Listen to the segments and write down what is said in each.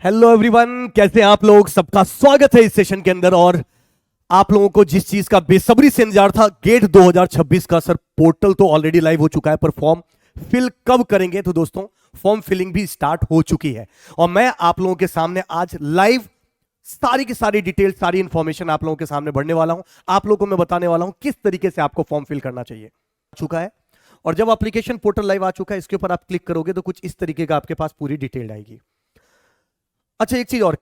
Hello everyone, कैसे हैं आप लोग। सबका स्वागत है इस सेशन के अंदर। और आप लोगों को जिस चीज का बेसब्री से इंतजार था, गेट 2026 का सर पोर्टल तो ऑलरेडी लाइव हो चुका है, पर फॉर्म फिल कब करेंगे? तो दोस्तों फॉर्म फिलिंग भी स्टार्ट हो चुकी है और मैं आप लोगों के सामने आज लाइव सारी की सारी डिटेल, सारी इंफॉर्मेशन आप लोगों के सामने बढ़ने वाला हूं। आप लोगों को मैं बताने वाला हूं किस तरीके से आपको फॉर्म फिल करना चाहिए। चुका है और जब एप्लीकेशन पोर्टल लाइव आ चुका है, इसके ऊपर आप क्लिक करोगे तो कुछ इस तरीके का आपके पास पूरी डिटेल आएगी। अच्छा, एक चीज और,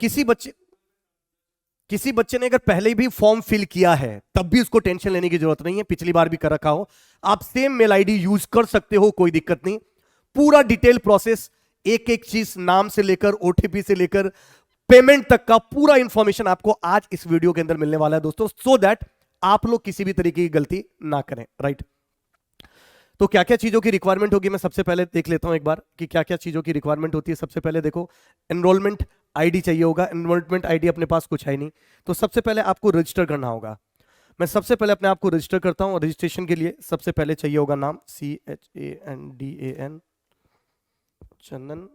किसी बच्चे ने अगर पहले भी फॉर्म फिल किया है तब भी उसको टेंशन लेने की जरूरत नहीं है। पिछली बार भी कर रखा हो, आप सेम मेल आईडी यूज कर सकते हो, कोई दिक्कत नहीं। पूरा डिटेल प्रोसेस, एक एक चीज, नाम से लेकर ओटीपी से लेकर पेमेंट तक का पूरा इंफॉर्मेशन आपको आज इस वीडियो के अंदर मिलने वाला है दोस्तों, सो दैट आप लोग किसी भी तरीके की गलती ना करें। राइट, तो क्या क्या चीजों की रिक्वायरमेंट होगी मैं सबसे पहले देख लेता हूं एक बार कि क्या क्या चीजों की रिक्वायरमेंट होती है। सबसे पहले देखो, एनरोलमेंट आईडी चाहिए होगा। एनरोलमेंट आईडी अपने पास कुछ है नहीं, तो सबसे पहले आपको रजिस्टर करना होगा। मैं सबसे पहले अपने आप को रजिस्टर करता हूं। रजिस्ट्रेशन के लिए सबसे पहले चाहिए होगा नाम, CHANDAN, चंदन,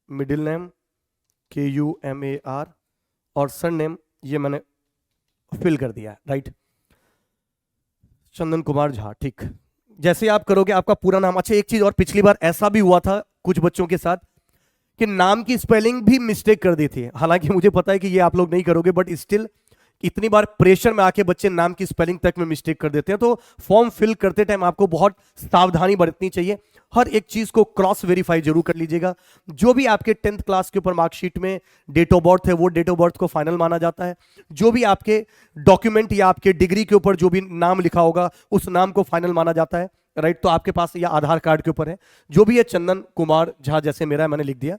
मिडिल नेम KUMAR, और सर नेम ये मैंने फिल कर दिया। राइट, चंदन कुमार झा। ठीक, जैसे आप करोगे आपका पूरा नाम। अच्छा, एक चीज और, पिछली बार ऐसा भी हुआ था कुछ बच्चों के साथ कि नाम की स्पेलिंग भी मिस्टेक कर दी थी। हालांकि मुझे पता है कि ये आप लोग नहीं करोगे, बट स्टिल इतनी बार प्रेशर में आके बच्चे नाम की स्पेलिंग तक में मिस्टेक कर देते हैं। तो फॉर्म फिल करते टाइम आपको बहुत सावधानी बरतनी चाहिए। हर एक चीज को क्रॉस वेरीफाई जरूर कर लीजिएगा। जो भी आपके 10th क्लास के ऊपर मार्कशीट में डेट ऑफ बर्थ है, वो डेट ऑफ बर्थ को फाइनल माना जाता है। जो भी आपके डॉक्यूमेंट या आपके डिग्री के ऊपर जो भी नाम लिखा होगा, उस नाम को फाइनल माना जाता है। राइट, तो आपके पास या आधार कार्ड के ऊपर है, जो भी है चंदन कुमार झा जैसे मेरा है, मैंने लिख दिया।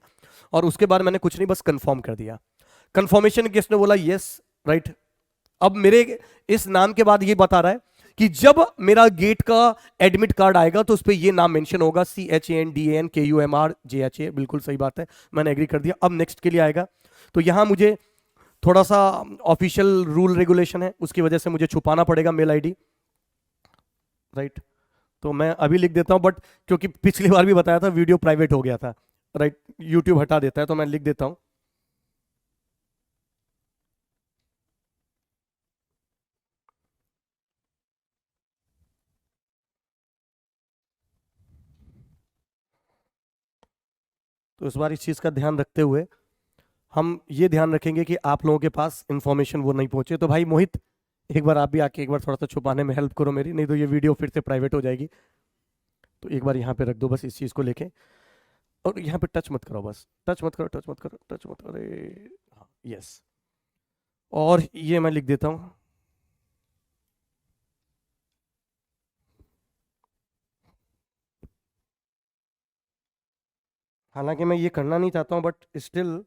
और उसके बाद मैंने कुछ नहीं, बस कंफर्म कर दिया। कंफर्मेशन केस ने बोला यस। राइट, अब मेरे इस नाम के बाद ये बता रहा है कि जब मेरा गेट का एडमिट कार्ड आएगा तो उस पर ये नाम मेंशन होगा, CHANDAN KUMRJHA। बिल्कुल सही बात है, मैंने एग्री कर दिया। अब नेक्स्ट के लिए आएगा, तो यहां मुझे थोड़ा सा ऑफिशियल रूल रेगुलेशन है, उसकी वजह से मुझे छुपाना पड़ेगा मेल आईडी। राइट, तो मैं अभी लिख देता हूं, बट क्योंकि पिछली बार भी बताया था वीडियो प्राइवेट हो गया था। राइट, यूट्यूब हटा देता है, तो मैं लिख देता हूं। तो इस बार इस चीज का ध्यान रखते हुए हम ये ध्यान रखेंगे कि आप लोगों के पास इंफॉर्मेशन वो नहीं पहुंचे। तो भाई मोहित, एक बार आप भी आके एक बार थोड़ा सा छुपाने में हेल्प करो मेरी, नहीं तो ये वीडियो फिर से प्राइवेट हो जाएगी। तो एक बार यहाँ पे रख दो बस इस चीज को लेके, और यहाँ पे टच मत करो, बस टच मत करो, टच मत करो, टच मत करो। हाँ, यस। और ये मैं लिख देता हूँ, हालांकि मैं ये करना नहीं चाहता हूँ, बट स्टिल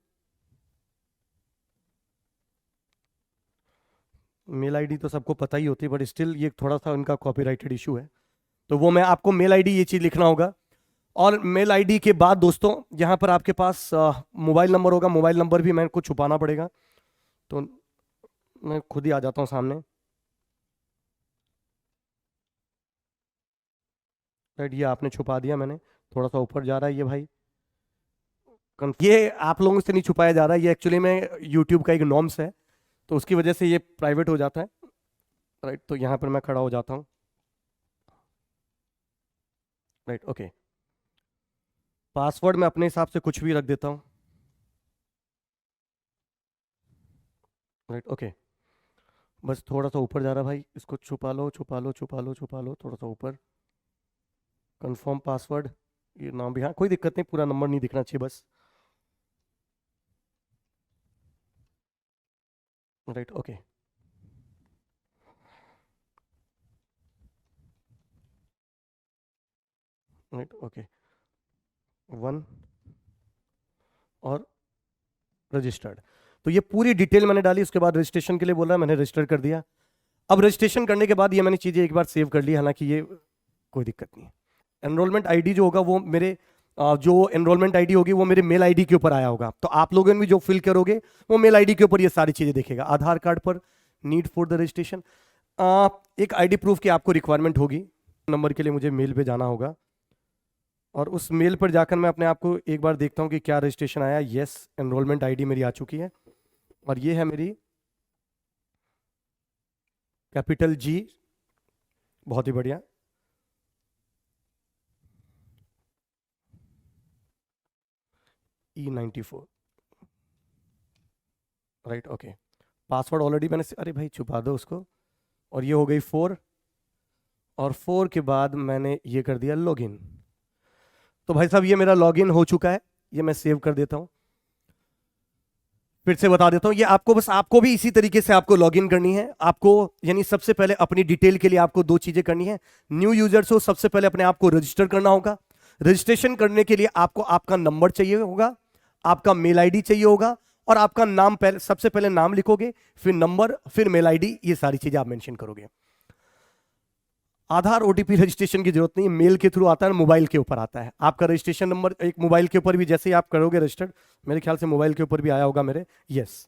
मेल आईडी तो सबको पता ही होती है, बट स्टिल ये थोड़ा सा उनका कॉपीराइटेड इशू है। तो वो मैं आपको मेल आईडी ये चीज़ लिखना होगा। और मेल आईडी के बाद दोस्तों यहाँ पर आपके पास मोबाइल नंबर होगा। मोबाइल नंबर भी मेरे को छुपाना पड़ेगा, तो मैं खुद ही आ जाता हूँ सामने। राइट, ये आपने छुपा दिया, मैंने थोड़ा सा ऊपर जा रहा है ये भाई। ये आप लोगों से नहीं छुपाया जा रहा है, ये एक्चुअली में यूट्यूब का एक नॉर्म्स है, तो उसकी वजह से ये प्राइवेट हो जाता है। राइट, तो यहाँ पर मैं खड़ा हो जाता हूँ। Right, okay. पासवर्ड मैं अपने हिसाब से कुछ भी रख देता हूँ। Right, okay. बस थोड़ा सा ऊपर जा रहा है भाई, इसको छुपा लो, छुपा लो, छुपा लो, छुपा लो, थोड़ा सा ऊपर। कंफर्म पासवर्ड, ये नाम भी, हाँ कोई दिक्कत नहीं, पूरा नंबर नहीं दिखना चाहिए बस। Right, okay. Right, okay. 1 और रजिस्टर्ड। तो ये पूरी डिटेल मैंने डाली, उसके बाद रजिस्ट्रेशन के लिए बोला, मैंने रजिस्टर कर दिया। अब रजिस्ट्रेशन करने के बाद ये मैंने चीज़ें एक बार सेव कर ली, हालांकि ये कोई दिक्कत नहीं है। एनरोलमेंट आईडी जो होगा वो मेरे जो एनरोलमेंट आईडी होगी वो मेरे मेल आईडी के ऊपर आया होगा। तो आप लोगों ने भी जो फिल करोगे वो मेल आईडी के ऊपर ये सारी चीज़ें देखेगा। आधार कार्ड पर नीड फॉर द रजिस्ट्रेशन एक आईडी प्रूफ की आपको रिक्वायरमेंट होगी। नंबर के लिए मुझे मेल पे जाना होगा, और उस मेल पर जाकर मैं अपने आप को एक बार देखता हूं कि क्या रजिस्ट्रेशन आया। यस, एनरोलमेंट आईडी मेरी आ चुकी है और ये है मेरी कैपिटल जी। बहुत ही बढ़िया। E94, right, okay. Password already मैंने, अरे भाई छुपा दो उसको। और ये हो गई 4, और 4 के बाद मैंने ये कर दिया लॉगिन। तो भाई साहब ये मेरा लॉगिन हो चुका है, ये मैं सेव कर देता हूं। फिर से बता देता हूं, ये आपको बस, आपको भी इसी तरीके से आपको लॉगिन करनी है। आपको यानी सबसे पहले अपनी डिटेल के लिए आपको 2 चीजें करनी है। न्यू यूजर्स हो, सबसे पहले अपने आप को रजिस्टर करना होगा। रजिस्ट्रेशन करने के लिए आपको आपका नंबर चाहिए होगा, आपका मेल आईडी चाहिए होगा, और आपका नाम, पहले सबसे पहले नाम लिखोगे, फिर नंबर, फिर मेल आईडी, ये सारी चीजें आप मेंशन करोगे। आधार ओटीपी रजिस्ट्रेशन की जरूरत नहीं है, मेल के थ्रू आता है, मोबाइल के ऊपर आता है। आपका रजिस्ट्रेशन नंबर एक मोबाइल के ऊपर भी जैसे ही आप करोगे रजिस्टर्ड, मेरे ख्याल से मोबाइल के ऊपर भी आया होगा मेरे, यस।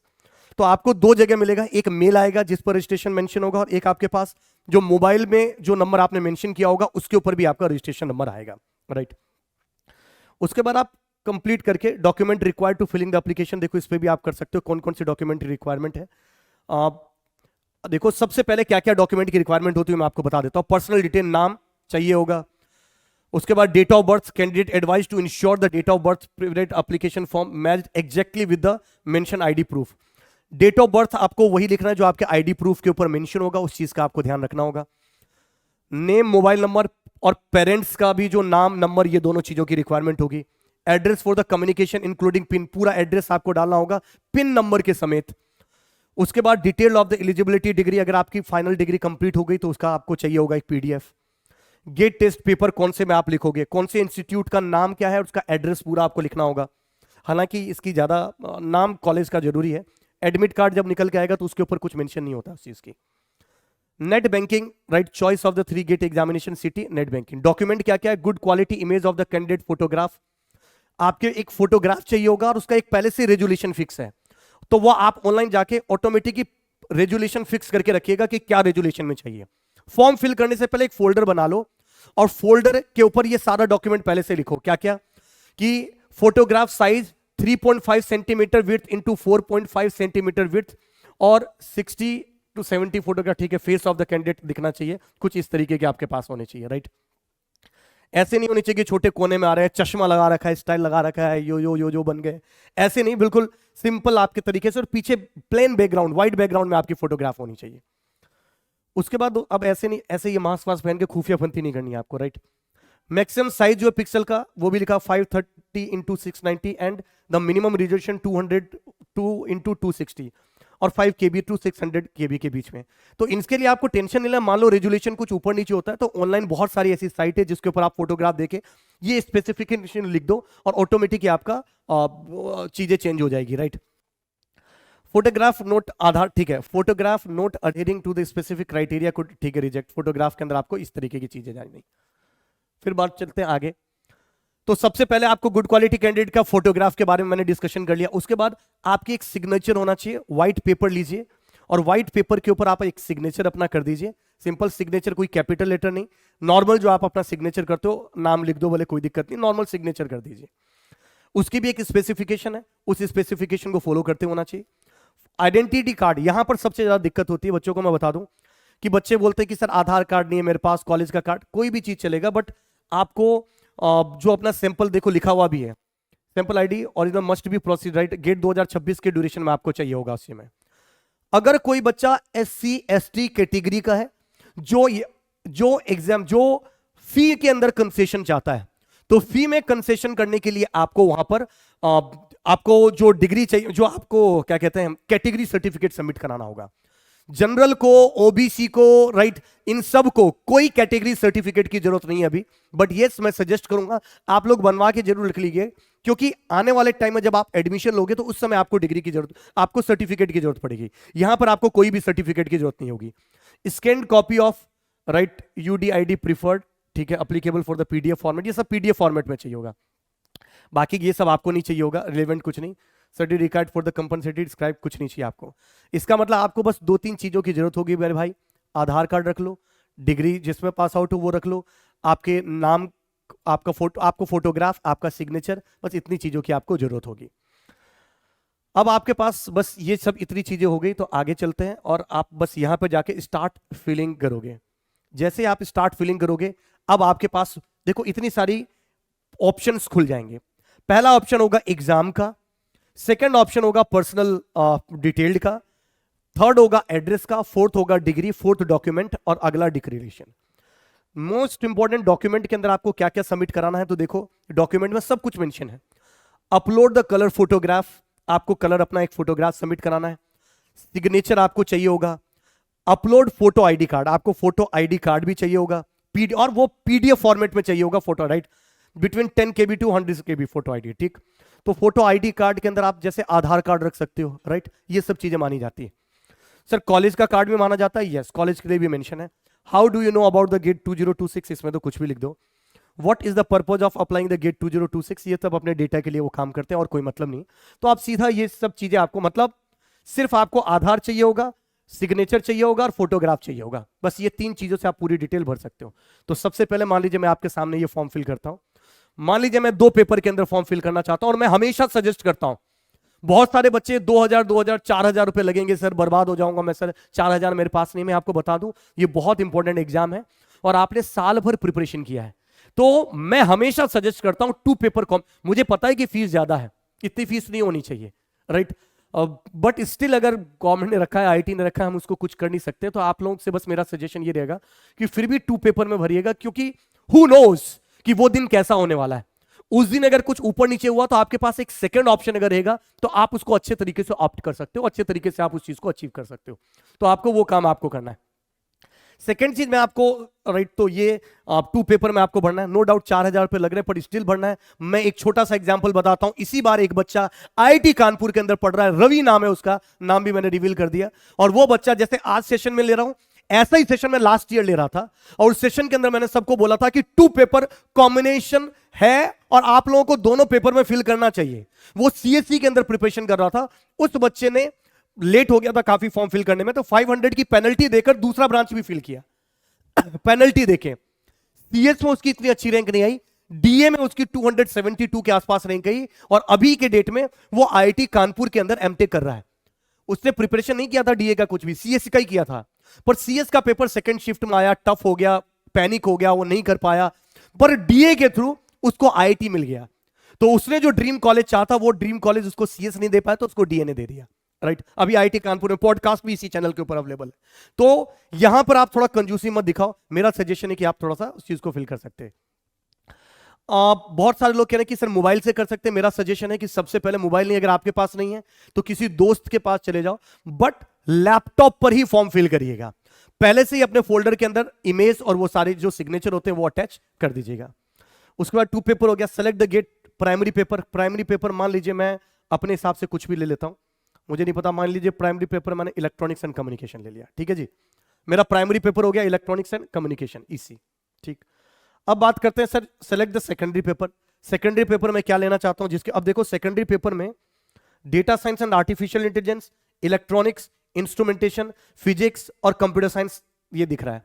तो आपको 2 जगह मिलेगा, एक मेल आएगा जिस पर रजिस्ट्रेशन मेंशन होगा, और एक आपके पास जो मोबाइल में जो नंबर आपने मेंशन किया होगा उसके ऊपर भी आपका रजिस्ट्रेशन नंबर आएगा, राइट। उसके बाद आप कंप्लीट करके document required to filling the application, देखो इस पे भी आप कर सकते हो कौन कौन सी डॉक्यूमेंट रिक्वायरमेंट है। देखो सबसे पहले क्या क्या डॉक्यूमेंट की रिक्वायरमेंट होती है मैं आपको बता देता हूं। पर्सनल डिटेल, नाम चाहिए होगा। उसके बाद date of birth, candidate advise to ensure the date of birth private application form matched exactly with the mention ID proof. Date of birth आपको वही लिखना है जो आपके आईडी प्रूफ के ऊपर मेंशन होगा, उस चीज का आपको ध्यान रखना होगा। नेम, मोबाइल नंबर और पेरेंट्स का भी जो नाम, नंबर, ये दोनों चीजों की रिक्वायरमेंट होगी। Address for the communication including pin, पूरा एड्रेस आपको डालना होगा पिन नंबर के समेत। उसके बाद detail of the eligibility degree, अगर आपकी फाइनल डिग्री कंप्लीट हो गई तो उसका आपको चाहिए होगा एक पीडीएफ। गेट टेस्ट पेपर कौन से में आप लिखोगे, कौन से इंस्टीट्यूट का नाम क्या है, उसका एड्रेस पूरा आपको लिखना होगा। हालांकि इसकी ज्यादा नाम कॉलेज का जरूरी है। एडमिट कार्ड जब निकल के आएगा तो उसके ऊपर कुछ मेंशन नहीं होता उस चीज की। Net banking, right, choice of the 3 GATE examination city, net banking. Document क्या क्या है, good quality image of the candidate photograph, आपके एक फोटोग्राफ चाहिए होगा और उसका एक पहले से रेजुलेशन फिक्स है, तो वो आप ऑनलाइन जाके ऑटोमेटिक रेजुलेशन फिक्स करके रखिएगा कि क्या रेजुलेशन में चाहिए। फॉर्म फिल करने से पहले एक फोल्डर बना लो और फोल्डर के ऊपर ये सारा डॉक्यूमेंट पहले से लिखो। क्या क्या, कि photograph size 3.5 centimetre width into 4.5 centimetre width और 60 to 70 फोटोग्राफ, ठीक है। फेस ऑफ द कैंडिडेट दिखना चाहिए, कुछ इस तरीके के आपके पास होने चाहिए, राइट। ऐसे नहीं होनी चाहिए कि छोटे कोने में आ रहे हैं, चश्मा लगा रखा है, स्टाइल लगा रखा है, यो बन गए, ऐसे नहीं, बिल्कुल सिंपल आपके तरीके से, और पीछे प्लेन बैकग्राउंड, व्हाइट बैकग्राउंड में आपकी फोटोग्राफ होनी चाहिए। उसके बाद अब ऐसे नहीं, ऐसे ये मास्क वास्क पहन के खुफिया फंती नहीं करनी है आपको, राइट। मैक्सिमम साइज जो है पिक्सल का वो भी लिखा 530 into 690 and the minimum resolution 202 into 260 और 5 KB टू 600 KB के बीच में। तो इसके लिए आपको टेंशन नहीं लेना। मान लो रेजुलेशन कुछ ऊपर नीचे होता है तो ऑनलाइन बहुत सारी ऐसी साइट है जिसके ऊपर आप फोटोग्राफ देके ये स्पेसिफिकेशन लिख दो और ऑटोमेटिक आपका चीजें चेंज हो जाएगी, राइट। फोटोग्राफ नोट आधार, ठीक है। Photograph note adhering to the specific criteria को, ठीक है, रिजेक्ट। फोटोग्राफ के अंदर आपको इस तरीके की चीजें जाननी। फिर बात चलते हैं आगे। तो सबसे पहले आपको गुड क्वालिटी कैंडिडेट का फोटोग्राफ के बारे में मैंने डिस्कशन कर लिया। उसके बाद आपकी एक सिग्नेचर होना चाहिए। व्हाइट पेपर लीजिए और व्हाइट पेपर के ऊपर आप एक सिग्नेचर अपना कर दीजिए। सिंपल सिग्नेचर, कोई कैपिटल लेटर नहीं, नॉर्मल जो आप अपना सिग्नेचर करते हो, नाम लिख दो बोले, कोई दिक्कत नहीं, नॉर्मल सिग्नेचर कर दीजिए। उसकी भी एक स्पेसिफिकेशन है, उस स्पेसिफिकेशन को फॉलो करते होना चाहिए। आइडेंटिटी कार्ड, यहां पर सबसे ज्यादा दिक्कत होती है बच्चों को। मैं बता दूं कि बच्चे बोलते हैं कि सर आधार कार्ड नहीं है मेरे पास, कॉलेज का कार्ड, कोई भी चीज चलेगा, बट आपको जो अपना सैंपल देखो लिखा हुआ भी है, sample ID original must be proceed, right. GATE 2026 के ड्यूरेशन में आपको चाहिए होगा उसी में। अगर कोई बच्चा SC ST कैटेगरी का है जो एग्जाम जो फी के अंदर कंसेशन चाहता है, तो फी में कंसेशन करने के लिए आपको वहां पर आपको जो डिग्री चाहिए, जो आपको क्या कहते हैं, कैटेगरी सर्टिफिकेट सबमिट कराना होगा। जनरल को, ओबीसी को, राइट, इन सब को कोई कैटेगरी सर्टिफिकेट की जरूरत नहीं है अभी, बट यस मैं सजेस्ट करूंगा आप लोग बनवा के जरूर लिख लीजिए, क्योंकि आने वाले टाइम में जब आप एडमिशन लोगे तो उस समय आपको डिग्री की जरूरत, आपको सर्टिफिकेट की जरूरत पड़ेगी। यहां पर आपको कोई भी सर्टिफिकेट की जरूरत नहीं होगी। Scanned copy of, right, UDID preferred, ठीक है, applicable for the PDF format, ये सब PDF फॉर्मेट में चाहिए होगा। बाकी ये सब आपको नहीं चाहिए होगा, रिलेवेंट कुछ नहीं। Certificate for the compensated scribe, कुछ नहीं चाहिए आपको। इसका मतलब आपको बस 2-3 चीजों की जरूरत होगी मेरे भाई। आधार कार्ड रख लो, डिग्री जिसमें पास आउट हो वो रख लो, आपके नाम, आपको फोटोग्राफ, आपका सिग्नेचर, बस इतनी चीजों की आपको जरूरत होगी। अब आपके पास बस ये सब इतनी चीजें हो गई, तो आगे चलते हैं और आप बस यहां पर जाके स्टार्ट फिलिंग करोगे। जैसे आप स्टार्ट फिलिंग करोगे, अब आपके पास देखो इतनी सारी ऑप्शंस खुल जाएंगे। पहला ऑप्शन होगा एग्जाम का, सेकंड ऑप्शन होगा पर्सनल डिटेल्ड का, थर्ड होगा एड्रेस का, फोर्थ होगा डिग्री, फोर्थ डॉक्यूमेंट, और अगला डिक्लेरेशन। मोस्ट इंपॉर्टेंट डॉक्यूमेंट के अंदर आपको क्या क्या सबमिट कराना है, तो देखो डॉक्यूमेंट में सब कुछ मेंशन है। अपलोड द कलर फोटोग्राफ, आपको कलर अपना एक फोटोग्राफ सबमिट कराना है। सिग्नेचर आपको चाहिए होगा। अपलोड फोटो आईडी कार्ड, आपको फोटो आईडी कार्ड भी चाहिए होगा, और वो पीडीएफ फॉर्मेट में चाहिए होगा photo, right, between 10 KB to 100 KB photo ID, ठीक। तो फोटो आईडी कार्ड के अंदर आप जैसे आधार कार्ड रख सकते हो, राइट, ये सब चीजें मानी जाती है। सर कॉलेज का कार्ड भी माना जाता है, यस, कॉलेज के लिए भी मेंशन है। How do you know about the GATE 2026, इसमें तो कुछ भी लिख दो। What is the purpose of applying the GATE 2026, ये सब अपने डेटा के लिए वो काम करते हैं और कोई मतलब नहीं। तो आप सीधा ये सब चीजें आपको, मतलब सिर्फ आपको आधार चाहिए होगा, सिग्नेचर चाहिए होगा और फोटोग्राफ चाहिए होगा, बस ये 3 चीजों से आप पूरी डिटेल भर सकते हो। तो सबसे पहले मान लीजिए मैं आपके सामने ये फॉर्म फिल करता हूं। मान लीजिए मैं 2 पेपर के अंदर फॉर्म फिल करना चाहता हूं, और मैं हमेशा सजेस्ट करता हूं, बहुत सारे बच्चे 2000 4000 रुपए लगेंगे सर, बर्बाद हो जाऊंगा मैं सर, 4000 मेरे पास नहीं। मैं आपको बता दूं ये बहुत इंपॉर्टेंट एग्जाम है और आपने साल भर प्रिपरेशन किया है, तो मैं हमेशा सजेस्ट करता हूं 2 पेपर कॉम। मुझे पता है कि फीस ज्यादा है, इतनी फीस नहीं होनी चाहिए, राइट, बट स्टिल अगर गवर्नमेंट ने रखा है, आईटी ने रखा है, हम उसको कुछ कर नहीं सकते। तो आप लोगों से बस मेरा सजेशन ये रहेगा कि फिर भी 2 पेपर में भरिएगा, क्योंकि हु नोज कि वो दिन कैसा होने वाला है। उस दिन अगर कुछ ऊपर नीचे हुआ तो आपके पास एक सेकंड ऑप्शन अगर रहेगा तो आप उसको अच्छे तरीके से ऑप्ट कर सकते हो, अच्छे तरीके से आप उस चीज को अचीव कर सकते हो। तो आपको वो काम आपको करना है। सेकंड चीज मैं आपको, राइट, तो ये 2 पेपर में आपको भरना है, नो डाउट 4000 रुपए लग रहे हैं, पर स्टिल भरना है। मैं एक छोटा सा एग्जांपल बताता हूं। इसी बार एक बच्चा आईआईटी कानपुर के अंदर पढ़ रहा है, रवि नाम है उसका, नाम भी मैंने रिवील कर दिया। और वो बच्चा जैसे आज सेशन में ले रहा हूं, ऐसा ही सेशन में लास्ट ईयर ले रहा था, और उस सेशन के अंदर मैंने सबको बोला था कि 2 पेपर कॉम्बिनेशन है और आप लोगों को दोनों पेपर में फिल करना चाहिए। वो सीएससी के अंदर प्रिपरेशन कर रहा था, उस बच्चे ने लेट हो गया था काफी फॉर्म फिल करने में, तो 500 की पेनल्टी देकर दूसरा ब्रांच भी फिल किया। पेनल्टी देके सीएस में उसकी इतनी अच्छी रैंक नहीं आई, डीए में उसकी 272 के आसपास रैंक आई, और अभी के डेट में वो आईआईटी कानपुर के अंदर एमटेक कर रहा है। उसने प्रिपरेशन नहीं किया था डीए का, कुछ भी सीएस का ही किया था, पर सीएस का पेपर सेकंड शिफ्ट में आया, टफ हो गया, पैनिक हो गया, वो नहीं कर पाया, पर डीए के थ्रू उसको आईआईटी मिल गया। तो उसने जो ड्रीम कॉलेज चाहता वो ड्रीम कॉलेज उसको सीएस नहीं दे पाया, तो उसको डीए ने दे दिया, राइट। अभी आईआईटी कानपुर में पॉडकास्ट भी इसी चैनल के ऊपर अवेलेबल है। तो यहां पर आप थोड़ा कंजूसी मत दिखाओ, मेरा सजेशन है कि आप थोड़ा सा उस चीज को फिल कर सकते हैं। बहुत सारे लोग कह रहे हैं कि सर मोबाइल से कर सकते हैं। मेरा सजेशन है कि सबसे पहले मोबाइल नहीं, अगर आपके पास नहीं है तो किसी दोस्त के पास चले जाओ, बट लैपटॉप पर ही फॉर्म फिल करिएगा। पहले से ही अपने फोल्डर के अंदर इमेज और वो सारे जो सिग्नेचर होते हैं वो अटैच कर दीजिएगा। उसके बाद 2 पेपर हो गया। Select the GATE primary paper. Primary paper मान लीजिए मैं अपने हिसाब से कुछ भी ले लेता हूं, मुझे नहीं पता, मान लीजिए प्राइमरी पेपर मैंने इलेक्ट्रॉनिक्स एंड कम्युनिकेशन ले लिया, ठीक है जी। मेरा प्राइमरी पेपर हो गया इलेक्ट्रॉनिक्स एंड कम्युनिकेशन, ईसी, ठीक। अब बात करते हैं sir select the secondary paper. Secondary paper में क्या लेना चाहता हूं, जिसके अब देखो सेकेंडरी पेपर में data science and artificial intelligence, electronics, instrumentation, physics और कंप्यूटर साइंस ये दिख रहा है।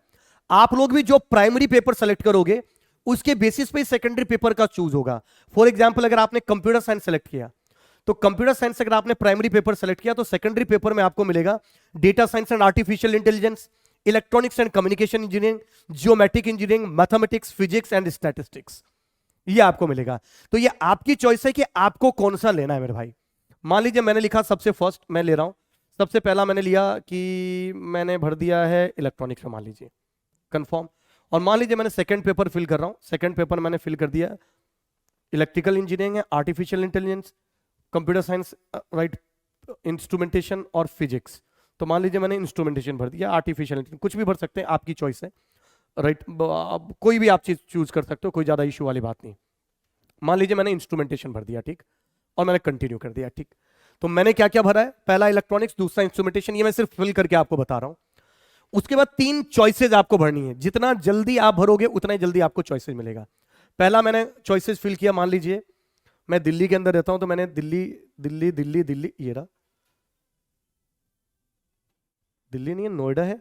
आप लोग भी जो प्राइमरी पेपर सेलेक्ट करोगे उसके बेसिस पे सेकेंडरी पेपर का चूज होगा। फॉर एग्जाम्पल अगर आपने कंप्यूटर साइंस सेलेक्ट किया तो कंप्यूटर साइंस अगर आपने प्राइमरी पेपर सेलेक्ट किया तो सेकेंडरी पेपर में आपको मिलेगा data science and artificial intelligence, electronics and communication engineering, geometric engineering, mathematics, physics and statistics, ये आपको मिलेगा। तो ये आपकी चॉइस है कि आपको कौन सा लेना है मेरे भाई। मान लीजिए मैंने लिखा सबसे फर्स्ट मैं ले रहा हूं, सबसे पहला मैंने लिया कि मैंने भर दिया है इलेक्ट्रॉनिक्स में, मान लीजिए कंफर्म। और मान लीजिए मैंने सेकंड पेपर फिल कर रहा हूं, सेकंड पेपर मैंने फिल कर दिया इलेक्ट्रिकल इंजीनियरिंग है, artificial intelligence, computer science, right, instrumentation और फिजिक्स। तो मान लीजिए मैंने इंस्ट्रूमेंटेशन भर दिया, आर्टिफिशियल इंटेलिजेंस, कुछ भी भर सकते हैं, आपकी चॉइस है, राइट। कोई भी आप चीज चूज कर सकते हो, कोई ज्यादा इशू वाली बात नहीं। मान लीजिए मैंने इंस्ट्रूमेंटेशन भर दिया, ठीक, और मैंने कंटिन्यू कर दिया, ठीक। तो मैंने क्या क्या भरा है, पहला इलेक्ट्रॉनिक्स, दूसरा इंस्ट्रूमेंटेशन, ये मैं सिर्फ फिल करके आपको बता रहा हूं। उसके बाद 3 चॉइसेस आपको भरनी है, जितना जल्दी आप भरोगे उतना ही जल्दी आपको चॉइसेस मिलेगा। पहला मैंने चॉइसेस फिल किया, मान लीजिए मैं दिल्ली के अंदर रहता हूं तो मैंने दिल्ली दिल्ली दिल्ली दिल्ली, ये रहा, दिल्ली नहीं है नोएडा है,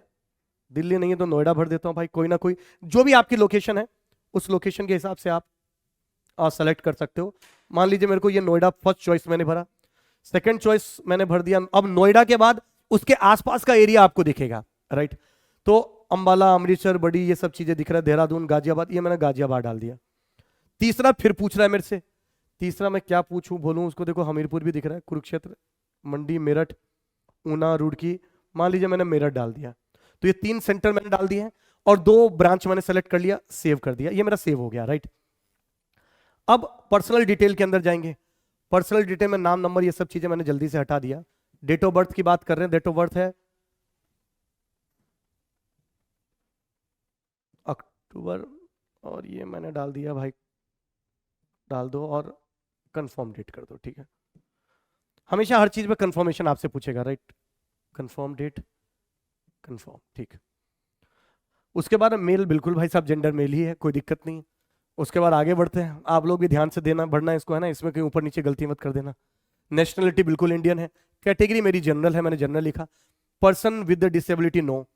दिल्ली नहीं है तो नोएडा भर देता हूं भाई, कोई ना कोई जो भी आपकी लोकेशन है उस लोकेशन के हिसाब से आप सेलेक्ट कर सकते हो। मान लीजिए मेरे को ये नोएडा फर्स्ट चॉइस मैंने भरा, सेकंड चॉइस मैंने भर दिया। अब नोएडा के बाद उसके आसपास का एरिया आपको दिखेगा, राइट। तो अंबाला, अमृतसर, बड़ी, ये सब चीजें दिख रहा है, देहरादून, गाजियाबाद, ये मैंने गाजियाबाद डाल दिया। तीसरा फिर पूछ रहा है मेरे से, तीसरा मैं क्या पूछूं बोलूं उसको, देखो हमीरपुर भी दिख रहा है, कुरुक्षेत्र, मंडी, मेरठ, ऊना, रुड़की, मान लीजिए मैंने मेरठ डाल दिया। तो ये 3 सेंटर मैंने डाल दिए हैं और 2 ब्रांच मैंने सेलेक्ट कर लिया, सेव कर दिया, ये मेरा सेव हो गया, राइट। अब पर्सनल डिटेल के अंदर जाएंगे। पर्सनल डिटेल में नाम, नंबर, ये सब चीजें मैंने जल्दी से हटा दिया। डेट ऑफ बर्थ की बात कर रहे हैं, डेट ऑफ बर्थ है अक्टूबर, और ये मैंने डाल दिया भाई, डाल दो और कंफर्म डेट कर दो, ठीक है। हमेशा हर चीज में कंफर्मेशन आपसे पूछेगा, राइट। कंफर्म डेट, कंफर्म, ठीक। उसके बाद मेल, बिल्कुल भाई साहब जेंडर मेल ही है, कोई दिक्कत नहीं है। उसके बाद आगे बढ़ते हैं, आप लोग भी ध्यान से देना, बढ़ना इसको है ना, इसमें कहीं ऊपर नीचे गलती मत कर देना। नेशनलिटी बिल्कुल इंडियन है। कैटेगरी मेरी जनरल है, मैंने जनरल लिखा। Person with the disability, no.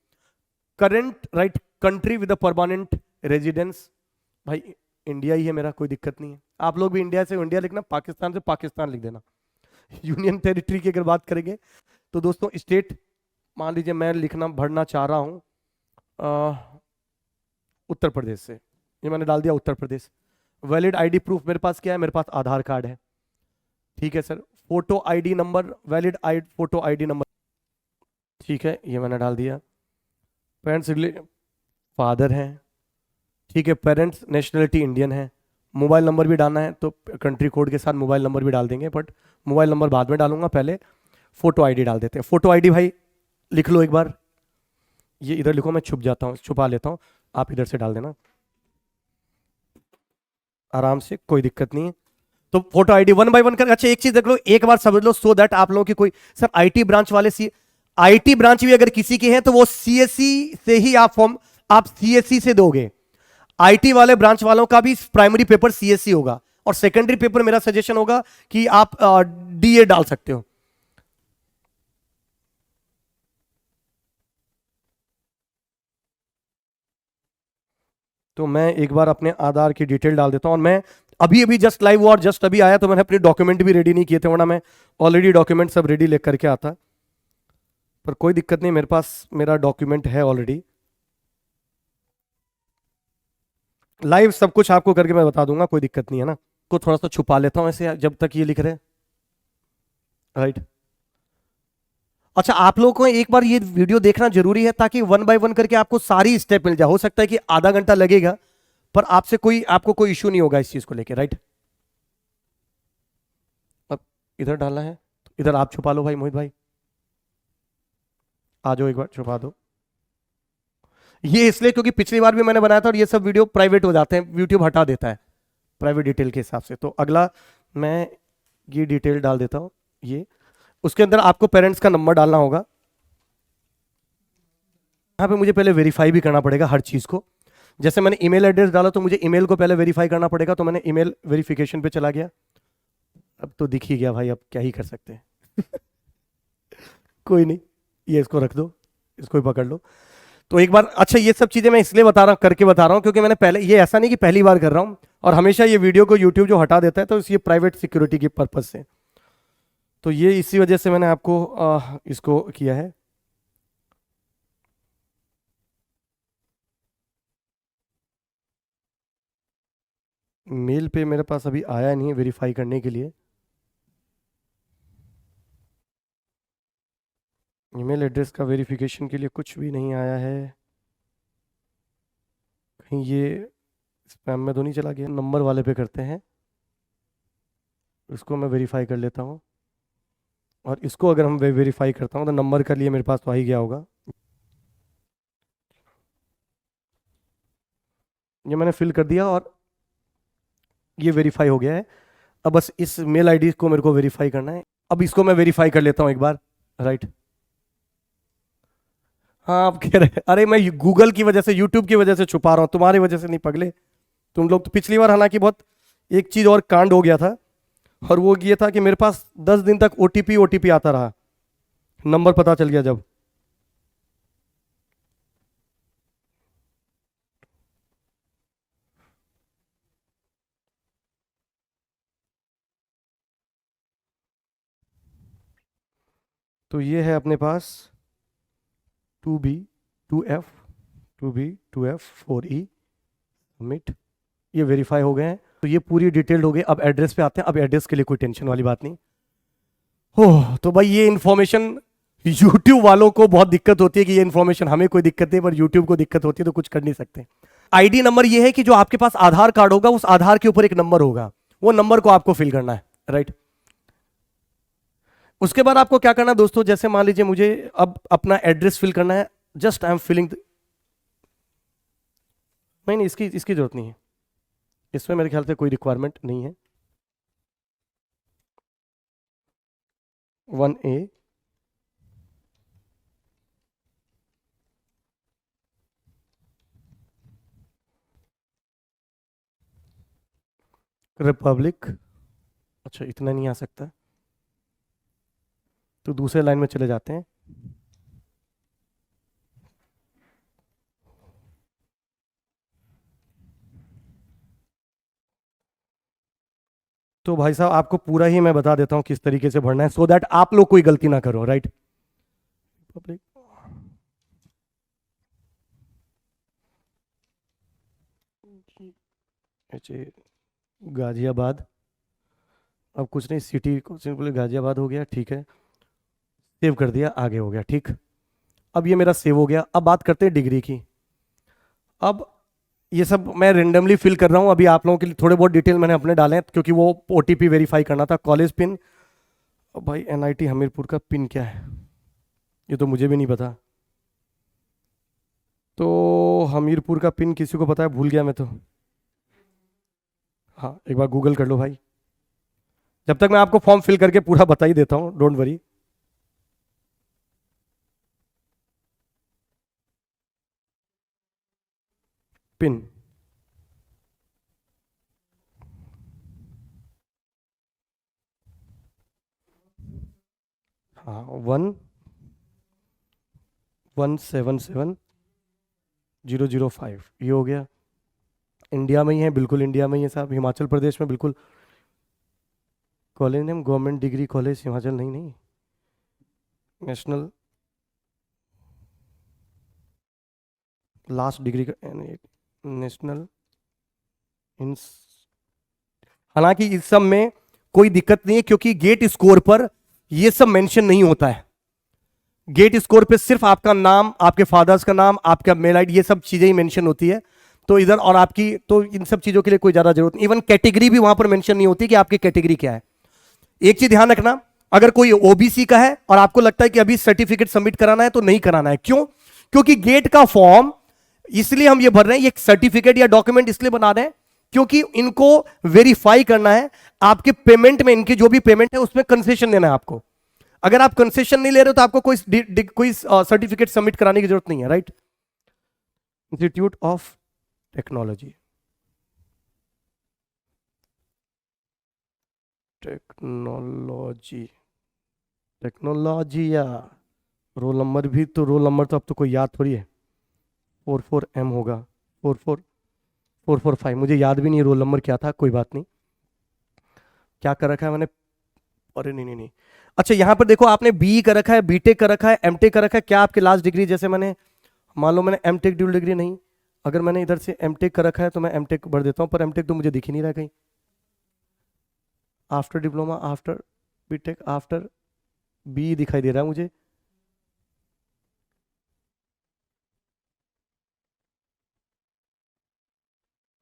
Current, right, country with the permanent residence, भाई इंडिया ही है मेरा, कोई दिक्कत नहीं है। आप लोग भी इंडिया से इंडिया लिखना, पाकिस्तान से पाकिस्तान लिख देना। यूनियन टेरिटरी की अगर बात करेंगे तो दोस्तों स्टेट, मान लीजिए मैं लिखना भरना चाह रहा हूं उत्तर प्रदेश से, ये मैंने डाल दिया Uttar Pradesh. Valid ID proof मेरे पास क्या है, मेरे पास आधार कार्ड है, ठीक है sir. Photo ID number, valid photo ID number, ठीक है, ये मैंने डाल दिया। पेरेंट्स फादर हैं, ठीक है। पेरेंट्स नेशनलिटी इंडियन है। मोबाइल नंबर भी डालना है तो कंट्री कोड के साथ मोबाइल नंबर भी डाल देंगे, बट मोबाइल नंबर बाद में डालूंगा, पहले फोटो आईडी डाल देते हैं। फोटो आईडी भाई लिख लो एक बार, ये इधर लिखो, मैं छुप जाता हूँ, छुपा लेता हूँ, आप इधर से डाल देना आराम से, कोई दिक्कत नहीं है। तो फोटो आईडी 1 बाय 1 कर, अच्छा एक चीज देख लो, एक बार समझ लो, सो दैट आप लोगों की कोई, सर आईटी ब्रांच वाले, आईटी ब्रांच भी अगर किसी की है तो वो सीएससी से ही आप फॉर्म, आप सीएससी से दोगे। आईटी वाले ब्रांच वालों का भी प्राइमरी पेपर सीएससी होगा, और सेकेंडरी पेपर मेरा सजेशन होगा कि आप डीए डाल सकते हो। तो मैं एक बार अपने आधार की डिटेल डाल देता हूं, और मैं अभी अभी जस्ट लाइव हुआ और जस्ट अभी आया, तो मैंने अपने डॉक्यूमेंट भी रेडी नहीं किए थे, वरना मैं ऑलरेडी डॉक्यूमेंट सब रेडी लेकर करके आता। पर कोई दिक्कत नहीं, मेरे पास मेरा डॉक्यूमेंट है ऑलरेडी, लाइव सब कुछ आपको करके मैं बता दूंगा, कोई दिक्कत नहीं है ना। को थोड़ा सा छुपा लेता हूं ऐसे जब तक ये लिख रहे हैं, राइट। अच्छा आप लोगों को एक बार ये वीडियो देखना जरूरी है, ताकि 1 बाय 1 करके आपको सारी स्टेप मिल जाए। हो सकता है कि आधा घंटा लगेगा, पर आपको कोई इश्यू नहीं होगा इस चीज को लेके, राइट। अब इधर डालना है, इधर आप छुपा लो भाई, मोहित भाई आ जाओ, एक बार छुपा दो। ये इसलिए क्योंकि पिछली बार भी मैंने बनाया था और ये सब वीडियो प्राइवेट हो जाते हैं, यूट्यूब हटा देता है प्राइवेट डिटेल के हिसाब से। तो अगला मैं ये डिटेल डाल देता हूं, ये उसके अंदर आपको पेरेंट्स का नंबर डालना होगा। यहाँ पे मुझे पहले वेरीफाई भी करना पड़ेगा हर चीज को। जैसे मैंने ईमेल एड्रेस डाला तो मुझे ईमेल को पहले वेरीफाई करना पड़ेगा, तो मैंने ईमेल वेरिफिकेशन पे चला गया। अब तो दिख ही गया भाई, अब क्या ही कर सकते हैं। कोई नहीं, ये इसको रख दो, इसको ही पकड़ लो। तो एक बार, अच्छा ये सब चीजें मैं इसलिए करके बता रहा हूं क्योंकि मैंने पहले, ये ऐसा नहीं कि पहली बार कर रहा हूं, और हमेशा ये वीडियो को यूट्यूब जो हटा देता है तो ये प्राइवेट सिक्योरिटी की पर्पज से, तो ये इसी वजह से मैंने आपको इसको किया है। मेल पे मेरे पास अभी आया नहीं है वेरीफाई करने के लिए, ईमेल एड्रेस का वेरिफिकेशन के लिए कुछ भी नहीं आया है। कहीं ये स्पैम में तो नहीं चला गया। नंबर वाले पे करते हैं, इसको मैं वेरीफाई कर लेता हूँ, और इसको अगर हम वेरीफाई करता हूँ तो नंबर का लिए मेरे पास तो आ ही गया होगा। ये मैंने फिल कर दिया और ये वेरीफाई हो गया है। अब बस इस मेल आईडी को मेरे को वेरीफाई करना है। अब इसको मैं वेरीफाई कर लेता हूँ एक बार, राइट। हाँ आप कह रहे हैं, अरे मैं गूगल की वजह से, यूट्यूब की वजह से छुपा रहा हूँ, तुम्हारी वजह से नहीं पगले। तुम लोग तो पिछली बार हालांकि बहुत एक चीज और कांड हो गया था, और वो ये था कि मेरे पास 10 दिन तक ओटीपी ओटीपी आता रहा, नंबर पता चल गया जब। तो ये है अपने पास 2B 2F 2B 2F 4E submit, ये वेरीफाई हो गए हैं। तो ये पूरी डिटेल्ड हो गई। अब एड्रेस पे आते हैं। अब एड्रेस के लिए कोई टेंशन वाली बात नहीं हो। तो भाई ये इन्फॉर्मेशन YouTube वालों को बहुत दिक्कत होती है कि ये इन्फॉर्मेशन, हमें कोई दिक्कत नहीं पर YouTube को दिक्कत होती है, तो कुछ कर नहीं सकते। आईडी नंबर ये है कि जो आपके पास आधार कार्ड होगा उस आधार के ऊपर एक नंबर होगा, वो नंबर को आपको फिल करना है, राइट। उसके बाद आपको क्या करना है दोस्तों, जैसे मान लीजिए मुझे अब अपना एड्रेस फिल करना है, जस्ट आई एम फिलिंग, नहीं इसकी जरूरत नहीं है, इसमें मेरे ख्याल से कोई रिक्वायरमेंट नहीं है। 1A रिपब्लिक, अच्छा इतना नहीं आ सकता, तो दूसरे लाइन में चले जाते हैं। तो भाई साहब आपको पूरा ही मैं बता देता हूं किस तरीके से भरना है, सो दैट आप लोग कोई गलती ना करो, राइट। पब्लिक गाजियाबाद, अब कुछ नहीं, सिटी को सिंपल गाजियाबाद हो गया, ठीक है, सेव कर दिया, आगे हो गया, ठीक। अब ये मेरा सेव हो गया। अब बात करते हैं डिग्री की। अब ये सब मैं रेंडमली फिल कर रहा हूँ अभी आप लोगों के लिए, थोड़े बहुत डिटेल मैंने अपने डाले हैं क्योंकि वो OTP वेरीफाई करना था। कॉलेज पिन, भाई NIT हमीरपुर का पिन क्या है ये तो मुझे भी नहीं पता, तो हमीरपुर का पिन किसी को पता है, भूल गया मैं तो। हाँ एक बार गूगल कर लो भाई, जब तक मैं आपको फॉर्म फिल करके पूरा बता ही देता हूँ, डोंट वरी। पिन, हाँ 1177005, ये हो गया। इंडिया में ही है, बिल्कुल इंडिया में ही है साहब, हिमाचल प्रदेश में बिल्कुल। College name government degree college Himachal, नहीं नहीं, नेशनल लास्ट डिग्री का नेशनल इन, हालांकि इस सब में कोई दिक्कत नहीं है क्योंकि गेट स्कोर पर ये सब मेंशन नहीं होता है। गेट स्कोर पे सिर्फ आपका नाम, आपके फादर्स का नाम, आपका मेल आईडी, ये सब चीजें ही मेंशन होती है। तो इधर और आपकी, तो इन सब चीजों के लिए कोई ज्यादा जरूरत नहीं। इवन कैटेगरी भी वहां पर मेंशन नहीं होती कि आपकी कैटेगरी क्या है। एक चीज ध्यान रखना, अगर कोई OBC का है और आपको लगता है कि अभी सर्टिफिकेट सबमिट कराना है तो नहीं कराना है। क्यों? क्योंकि गेट का फॉर्म इसलिए हम ये भर रहे हैं, ये सर्टिफिकेट या डॉक्यूमेंट इसलिए बना रहे हैं क्योंकि इनको वेरीफाई करना है, आपके पेमेंट में, इनकी जो भी पेमेंट है उसमें कंसेशन देना है आपको। अगर आप कंसेशन नहीं ले रहे हो तो आपको कोई सर्टिफिकेट सबमिट कराने की जरूरत नहीं है, right. Institute of technology, technology, technology या रोल नंबर भी, तो रोल नंबर तो अब तो कोई याद थोड़ी है, 44M होगा, 445, मुझे याद भी नहीं रोल नंबर क्या था, कोई बात नहीं। क्या कर रखा है मैंने, अरे नहीं नहीं नहीं, अच्छा यहाँ पर देखो आपने BE कर रखा है, BTech कर रखा है, MTech कर रखा है, क्या आपके लास्ट डिग्री, जैसे मैंने, मान लो मैंने MTech ड्यूल डिग्री नहीं, अगर मैंने इधर से MTech कर रखा है तो मैं MTech भर देता हूँ, पर MTech तो मुझे दिख ही नहीं रहा कहीं। After diploma, after BTech, after BE दिखाई दे रहा है मुझे।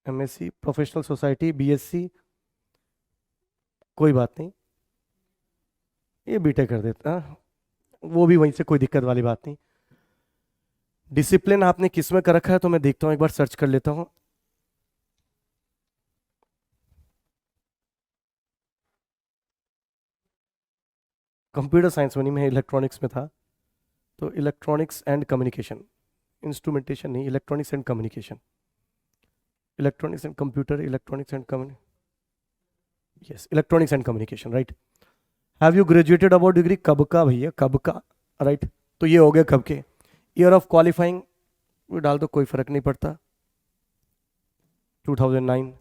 MSc प्रोफेशनल सोसाइटी, BSc, कोई बात नहीं, ये BTech कर देता, वो भी वहीं से, कोई दिक्कत वाली बात नहीं। डिसिप्लिन आपने किस में कर रखा है तो मैं देखता हूँ, एक बार सर्च कर लेता हूँ। कंप्यूटर साइंस में नहीं, मैं इलेक्ट्रॉनिक्स में था, तो इलेक्ट्रॉनिक्स एंड कम्युनिकेशन, इंस्ट्रूमेंटेशन नहीं, electronics and communication, electronics and computer, electronics and yes, electronics and communication, right. Have you graduated about degree, कब का भैया, कब का, राइट। तो ये हो गया कब के। ईयर ऑफ क्वालिफाइंग वो डाल दो, कोई फर्क नहीं पड़ता, 2009।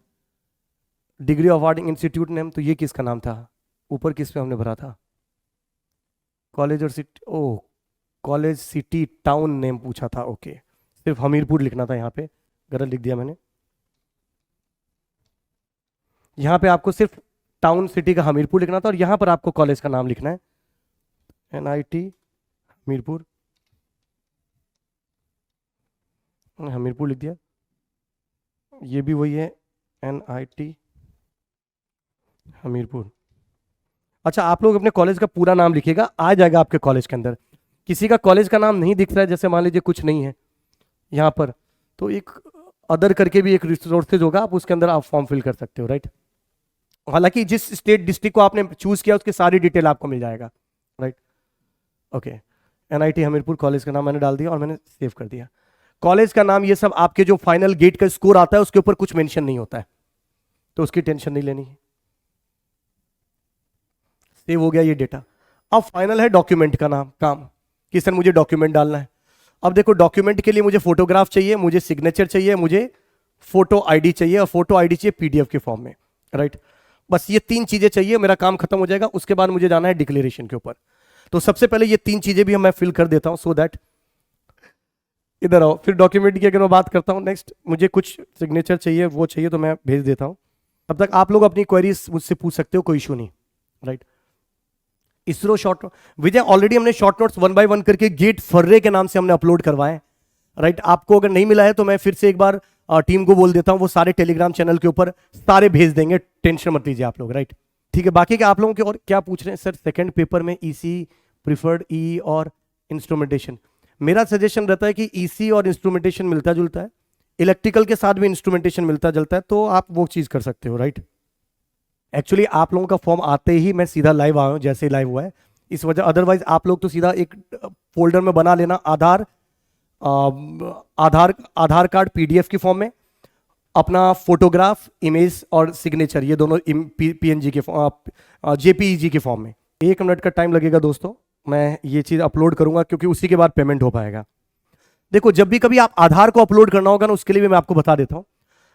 डिग्री अवार्डिंग इंस्टीट्यूट नेम, तो ये किसका नाम था, ऊपर किस पे हमने भरा था, कॉलेज और सिटी, ओह, कॉलेज सिटी टाउन नेम पूछा था, ओके। सिर्फ हमीरपुर लिखना था यहाँ पे, गलत लिख दिया मैंने। यहाँ पे आपको सिर्फ टाउन सिटी का हमीरपुर लिखना था और यहाँ पर आपको कॉलेज का नाम लिखना है, NIT हमीरपुर। हमीरपुर लिख दिया, ये भी वही है, NIT हमीरपुर। अच्छा, आप लोग अपने कॉलेज का पूरा नाम लिखिएगा, आ जाएगा आपके कॉलेज के अंदर। किसी का कॉलेज का नाम नहीं दिख रहा है, जैसे मान लीजिए कुछ नहीं है यहाँ पर, तो एक अदर करके भी एक रिसोर्सेज होगा, आप उसके अंदर आप फॉर्म फिल कर सकते हो, राइट। हालांकि जिस स्टेट डिस्ट्रिक्ट को आपने चूज किया उसकी सारी डिटेल आपको मिल जाएगा, right. Okay, NIT Hamirpur college का नाम मैंने डाल दिया और मैंने सेव कर दिया। कॉलेज का नाम ये सब आपके जो फाइनल गेट का स्कोर आता है उसके ऊपर कुछ मेंशन नहीं होता है, तो उसकी टेंशन नहीं लेनी है। सेव हो गया ये डेटा। अब फाइनल है डॉक्यूमेंट का नाम काम, कि सर मुझे डॉक्यूमेंट डालना है। अब देखो, डॉक्यूमेंट के लिए मुझे फोटोग्राफ चाहिए, मुझे सिग्नेचर चाहिए, मुझे फोटो आईडी चाहिए, और फोटो आईडी चाहिए PDF के फॉर्म में, राइट। बस ये 3 चीजें चाहिए, मेरा काम खत्म हो जाएगा। उसके बाद मुझे जाना है डिक्लेरेशन के ऊपर। तो सबसे पहले ये 3 चीजें भी मैं फिल कर देता हूं, सो दैट, इधर आओ। फिर डॉक्यूमेंट की अगर मैं बात करता हूं, नेक्स्ट मुझे कुछ सिग्नेचर चाहिए, वो चाहिए, तो मैं भेज देता हूं। तब तक आप लोग अपनी क्वेरीज मुझसे पूछ सकते हो, कोई इशू नहीं, राइट। इसरो शॉर्ट, विजय ऑलरेडी हमने शॉर्ट नोट्स 1 बाय 1 करके गेट फर्रे के नाम से हमने अपलोड करवाए, राइट। आपको अगर नहीं मिला है तो मैं फिर से एक बार टीम को बोल देता हूं, वो सारे टेलीग्राम चैनल के ऊपर सारे भेज देंगे, टेंशन मत लीजिए आप लोग, राइट। ठीक है, बाकी के आप लोगों के और क्या पूछ रहे हैं सर? सेकंड पेपर में EC प्रिफर्ड, E और इंस्ट्रूमेंटेशन। मेरा सजेशन रहता है कि EC और इंस्ट्रूमेंटेशन मिलता जुलता है, इलेक्ट्रिकल के साथ भी इंस्ट्रूमेंटेशन मिलता जुलता है, तो आप वो चीज कर सकते हो, राइट। एक्चुअली आप लोगों का फॉर्म आते ही मैं सीधा लाइव आया हूं, जैसे ही लाइव हुआ है, इस वजह, अदरवाइज आप लोग तो सीधा एक फोल्डर में बना लेना, आधार कार्ड PDF की फॉर्म में, अपना फोटोग्राफ, इमेज और सिग्नेचर, ये दोनों PNG के JPEG के फॉर्म में। 1 मिनट का टाइम लगेगा दोस्तों, मैं ये चीज अपलोड करूंगा क्योंकि उसी के बाद पेमेंट हो पाएगा। देखो, जब भी कभी आप आधार को अपलोड करना होगा ना, उसके लिए भी मैं आपको बता देता हूं।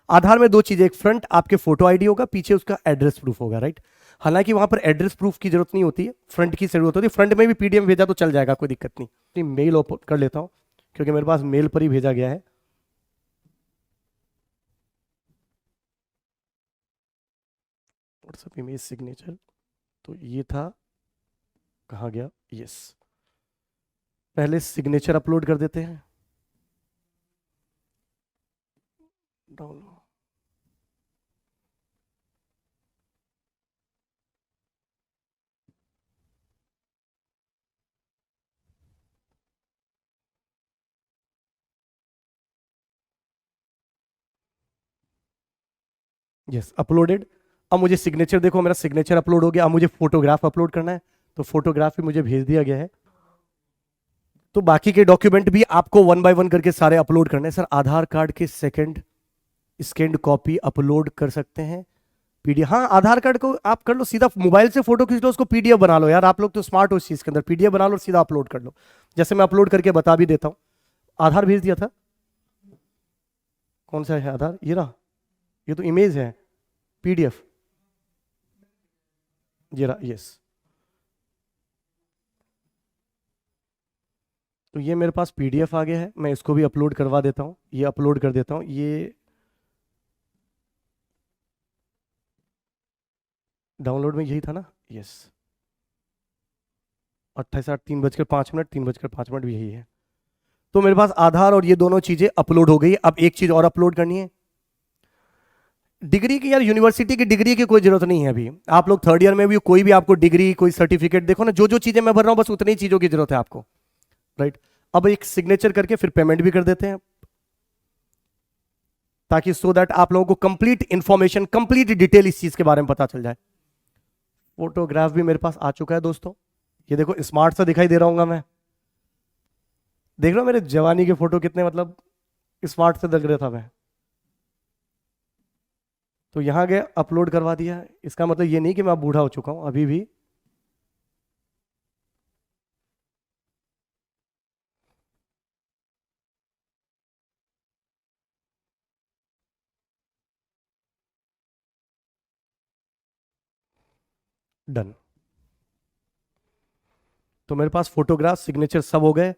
आधार में 2 चीजें, एक फ्रंट आपके फोटो आईडी होगा, पीछे उसका एड्रेस प्रूफ होगा, राइट। हालांकि वहां पर एड्रेस प्रूफ की जरूरत नहीं होती है, फ्रंट की जरूरत होती है। फ्रंट में भी PDF भेजा तो चल जाएगा, कोई दिक्कत नहीं। मेल ओपन कर लेता हूं क्योंकि मेरे पास मेल पर ही भेजा गया है। व्हाट्सएप इमेज सिग्नेचर, तो ये था, कहाँ गया, यस। पहले सिग्नेचर अपलोड कर देते हैं, डाउनलोड। Yes, uploaded. अब मुझे सिग्नेचर, देखो मेरा सिग्नेचर अपलोड हो गया। अब मुझे फोटोग्राफ अपलोड करना है, तो फोटोग्राफ भी मुझे भेज दिया गया है। तो बाकी के डॉक्यूमेंट भी आपको 1 बाय 1 करके सारे अपलोड करने हैं। सर आधार कार्ड के सेकंड स्कैन्ड कॉपी अपलोड कर सकते हैं PDF? हाँ, आधार कार्ड को आप कर लो, सीधा मोबाइल से फोटो खींच लो, उसको PDF बना लो। यार आप लोग तो स्मार्ट हो इस चीज के अंदर, PDF बना लो और सीधा अपलोड कर लो, जैसे मैं अपलोड करके बता भी देता हूँ। आधार भेज दिया था, कौन सा है आधार? ये रहा, ये तो इमेज है, PDF, ये रहा, यस। तो ये मेरे पास PDF आ गया है, मैं इसको भी अपलोड करवा देता हूँ, ये अपलोड कर देता हूँ। ये डाउनलोड में यही था ना, यस। 28:08, 3:05, 3:05 भी यही है। तो मेरे पास आधार और ये दोनों चीजें अपलोड हो गई। अब एक चीज और अपलोड करनी है, डिग्री की। यार यूनिवर्सिटी की डिग्री की कोई जरूरत नहीं है अभी, आप लोग 3rd ईयर में भी कोई भी आपको डिग्री, कोई सर्टिफिकेट, देखो ना, जो जो चीजें मैं भर रहा हूं बस उतनी चीजों की जरूरत है आपको, राइट। अब एक सिग्नेचर करके फिर पेमेंट भी कर देते हैं, ताकि सो दैट आप लोगों को कंप्लीट इंफॉर्मेशन, कंप्लीट डिटेल इस चीज के बारे में पता चल जाए। फोटोग्राफ भी मेरे पास आ चुका है दोस्तों, ये देखो स्मार्ट सा दिखाई दे रहा हूँ मैं, देख रहा हूं मेरे जवानी के फोटो कितने मतलब स्मार्ट से लग रहा था मैं। तो यहां गए, अपलोड करवा दिया। इसका मतलब ये नहीं कि मैं अब बूढ़ा हो चुका हूं, अभी भी डन। तो मेरे पास फोटोग्राफ सिग्नेचर सब हो गए।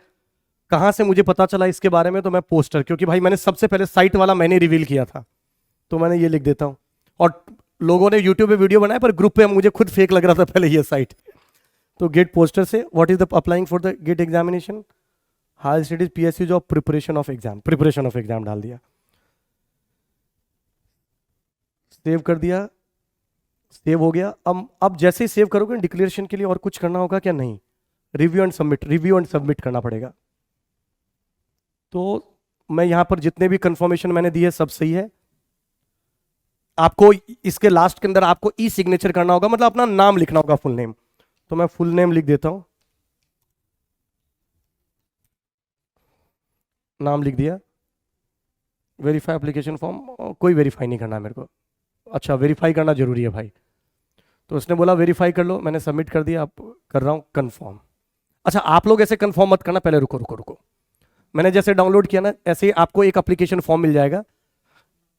कहां से मुझे पता चला इसके बारे में? तो मैं पोस्टर, क्योंकि भाई मैंने सबसे पहले साइट वाला मैंने रिवील किया था, तो मैंने ये लिख देता हूं। और लोगों ने यूट्यूब पे वीडियो बनाया, पर ग्रुप पे मुझे खुद फेक लग रहा था पहले ये साइट। तो गेट पोस्टर से what is the applying for the GATE examination, higher studies PSU job preparation of exam डाल दिया, सेव कर दिया, सेव हो गया। अब जैसे ही सेव करोगे डिक्लेरेशन के लिए और कुछ करना होगा क्या? नहीं, रिव्यू एंड सबमिट करना पड़ेगा। तो मैं यहां पर जितने भी कंफर्मेशन मैंने दिए सब सही है। आपको इसके लास्ट के अंदर आपको ई सिग्नेचर करना होगा, मतलब अपना नाम लिखना होगा, फुल नेम। तो मैं फुल नेम लिख देता हूं, नाम लिख दिया। वेरीफाई एप्लीकेशन फॉर्म, कोई वेरीफाई नहीं करना है मेरे को। अच्छा, वेरीफाई करना जरूरी है भाई। तो उसने बोला वेरीफाई कर लो, मैंने सबमिट कर दिया। अब कर रहा हूं कंफर्म। अच्छा, आप लोग ऐसे कंफर्म मत करना, पहले रुको रुको रुको। मैंने जैसे डाउनलोड किया ना, ऐसे ही आपको एक एप्लीकेशन फॉर्म मिल जाएगा,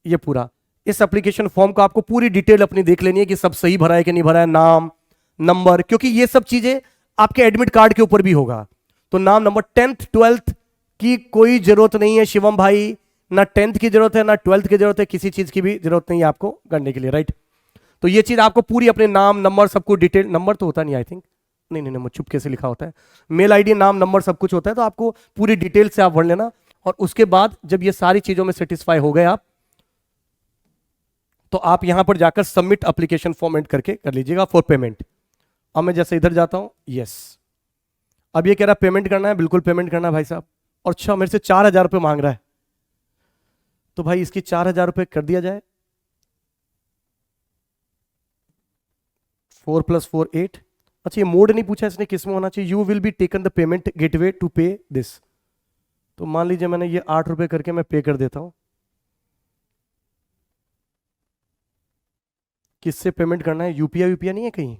ये पूरा। इस एप्लीकेशन फॉर्म को आपको पूरी डिटेल अपनी देख लेनी है कि सब सही भरा है कि नहीं भरा है, नाम, नंबर, क्योंकि ये सब चीजें आपके एडमिट कार्ड के ऊपर भी होगा। तो नाम, नंबर, 10th 12th की कोई जरूरत नहीं है शिवम भाई, ना 10th की जरूरत है ना 12th की जरूरत है, किसी चीज की भी जरूरत नहीं है आपको करने के लिए, राइट। तो ये चीज आपको पूरी अपने नाम, नंबर, सब कुछ डिटेल, नंबर तो होता नहीं आई थिंक, नहीं नहीं, चुपके से लिखा होता है, मेल आईडी, नाम, नंबर सब कुछ होता है। तो आपको पूरी डिटेल से आप भर लेना। और उसके बाद जब ये सारी चीजों में सेटिस्फाई हो गए आप, तो आप यहां पर जाकर सबमिट एप्लीकेशन फॉर्म एंड करके कर लीजिएगा फॉर पेमेंट। अब मैं जैसे इधर जाता हूं, यस, अब ये कह रहा है पेमेंट करना है, बिल्कुल पेमेंट करना है भाई साहब। और अच्छा, मेरे से 4,000 रुपये मांग रहा है, तो भाई इसकी 4,000 रुपये कर दिया जाए। 4 + 4 8। अच्छा, ये मोड नहीं पूछा इसने किस में होना चाहिए, you will be taken the payment gateway to pay this. तो मान लीजिए मैंने ये 8 रुपये करके मैं पे कर देता हूं। किससे पेमेंट करना है? यूपीआई यूपीआई नहीं है कहीं?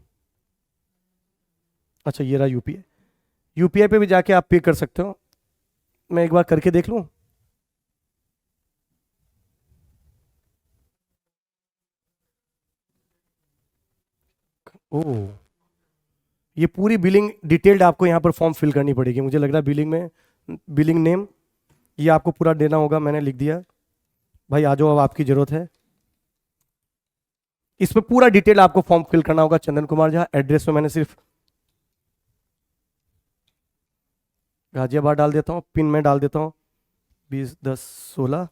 अच्छा, ये रहा यूपीआई। यूपीआई पे भी जाके आप पे कर सकते हो। मैं एक बार करके देख लूं। ओह, ये पूरी बिलिंग डिटेल्ड आपको यहां पर फॉर्म फिल करनी पड़ेगी। मुझे लग रहा है बिलिंग में, बिलिंग नेम ये आपको पूरा देना होगा। मैंने लिख दिया भाई, आ जाओ, अब आपकी जरूरत है। इसमें पूरा डिटेल आपको फॉर्म फिल करना होगा। चंदन कुमार झा, एड्रेस में मैंने सिर्फ गाजियाबाद डाल देता हूं, पिन में डाल देता हूं 201016,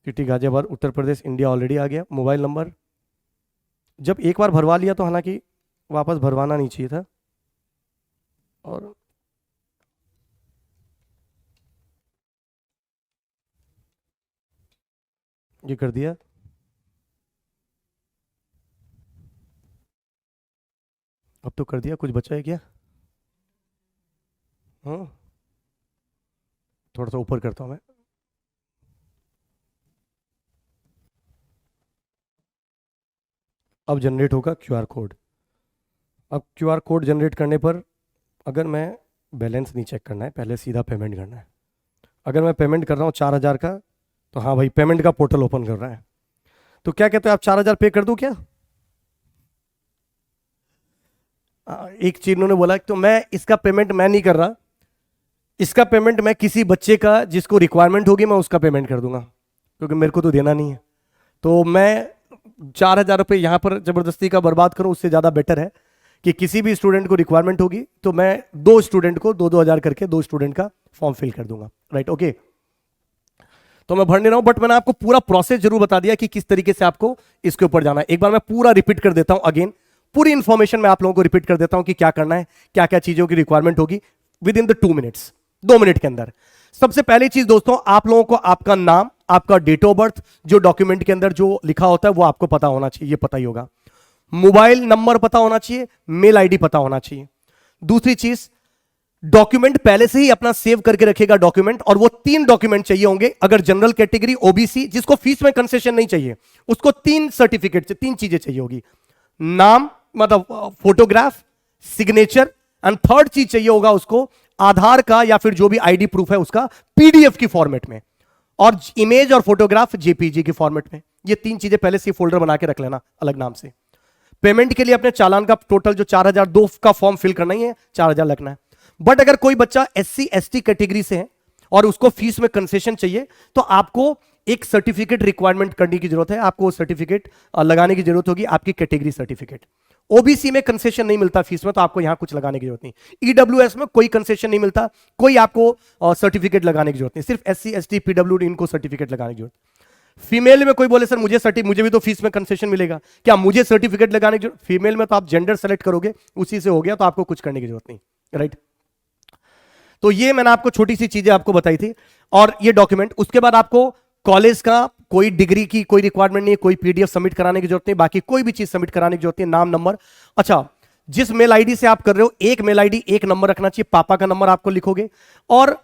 city Ghaziabad, Uttar Pradesh, India already आ गया। मोबाइल नंबर जब एक बार भरवा लिया तो हालांकि वापस भरवाना नहीं चाहिए था। और ये कर दिया। अब तो कर दिया, कुछ बचा है क्या? हाँ, थोड़ा सा ऊपर करता हूं मैं। अब जनरेट होगा क्यूआर कोड। अब क्यूआर कोड जनरेट करने पर अगर मैं बैलेंस नहीं चेक करना है, पहले सीधा पेमेंट करना है। अगर मैं पेमेंट कर रहा हूँ 4,000 का, तो हाँ भाई, पेमेंट का पोर्टल ओपन कर रहा है। तो क्या कहते हो आप, 4,000 पे कर दूं क्या? एक चीज उन्होंने बोला, तो मैं इसका पेमेंट मैं नहीं कर रहा, इसका पेमेंट मैं किसी बच्चे का जिसको रिक्वायरमेंट होगी मैं उसका पेमेंट कर दूंगा, क्योंकि मेरे को तो देना नहीं है। तो मैं 4,000 रुपये यहाँ पर जबरदस्ती का बर्बाद करूं, उससे ज़्यादा बेटर है कि किसी भी स्टूडेंट को रिक्वायरमेंट होगी तो मैं 2 स्टूडेंट को 2,000 करके 2 स्टूडेंट का फॉर्म फिल कर दूंगा, राइट। ओके, तो मैं भर नहीं रहा हूं, बट मैंने आपको पूरा प्रोसेस जरूर बता दिया कि किस तरीके से आपको इसके ऊपर जाना है। एक बार मैं पूरा रिपीट कर देता हूं, अगेन पूरी इंफॉर्मेशन मैं आप लोगों को रिपीट कर देता हूं कि क्या करना है, क्या क्या चीजों की रिक्वायरमेंट होगी with in the 2 minutes, 2 minute के अंदर। सबसे पहली चीज दोस्तों, आप लोगों को आपका नाम, आपका डेट ऑफ बर्थ, जो डॉक्यूमेंट के अंदर जो लिखा होता है वो आपको पता होना चाहिए, ये पता ही होगा। मोबाइल नंबर पता होना चाहिए, मेल आईडी पता होना चाहिए। दूसरी चीज, डॉक्यूमेंट पहले से ही अपना सेव करके रखेगा डॉक्यूमेंट, और वो 3 डॉक्यूमेंट चाहिए होंगे। अगर जनरल कैटेगरी, ओबीसी, जिसको फीस में कंसेशन नहीं चाहिए, उसको 3 सर्टिफिकेट, 3 चीजें चाहिए होगी। नाम मतलब फोटोग्राफ, सिग्नेचर, एंड थर्ड चीज चाहिए होगा उसको आधार का या फिर जो भी आईडी प्रूफ है उसका पीडीएफ की फॉर्मेट में, और इमेज और फोटोग्राफ जेपीजी की फॉर्मेट में। ये 3 चीजें पहले से फोल्डर बना के रख लेना अलग नाम से। पेमेंट के लिए अपने चालान का टोटल जो 4002 का फॉर्म फिल करना ही है, 4000 लगना है। बट अगर कोई बच्चा SC ST कैटेगरी से है और उसको फीस में कंसेशन चाहिए तो आपको एक सर्टिफिकेट रिक्वायरमेंट करने की जरूरत है, आपको वो सर्टिफिकेट लगाने की जरूरत होगी, आपकी कैटेगरी सर्टिफिकेट। ओबीसी में कंसेशन नहीं मिलता फीस में, तो आपको यहां कुछ लगाने की जरूरत नहीं। ईडब्ल्यूएस में कोई कंसेशन नहीं मिलता, कोई आपको सर्टिफिकेट लगाने की जरूरत नहीं, सिर्फ SC ST PWD इनको सर्टिफिकेट लगाने की जरूरत। फीमेल में कोई बोले सर मुझे भी तो फीस में कंसेशन मिलेगा, क्या मुझे सर्टिफिकेट लगाने की जरूरत? फीमेल में तो आप जेंडर सेलेक्ट करोगे, उसी से हो गया, तो आपको कुछ करने की जरूरत नहीं, राइट। तो ये मैंने आपको छोटी सी चीजें आपको बताई थी, और ये डॉक्यूमेंट। उसके बाद आपको कॉलेज का कोई डिग्री की कोई रिक्वायरमेंट नहीं है, कोई PDF सबमिट कराने की जरूरत नहीं, बाकी कोई भी चीज सबमिट कराने की जरूरत नहीं, नाम नंबर। अच्छा, जिस मेल आईडी से आप कर रहे हो, एक मेल आईडी एक नंबर रखना चाहिए, पापा का नंबर आपको लिखोगे, और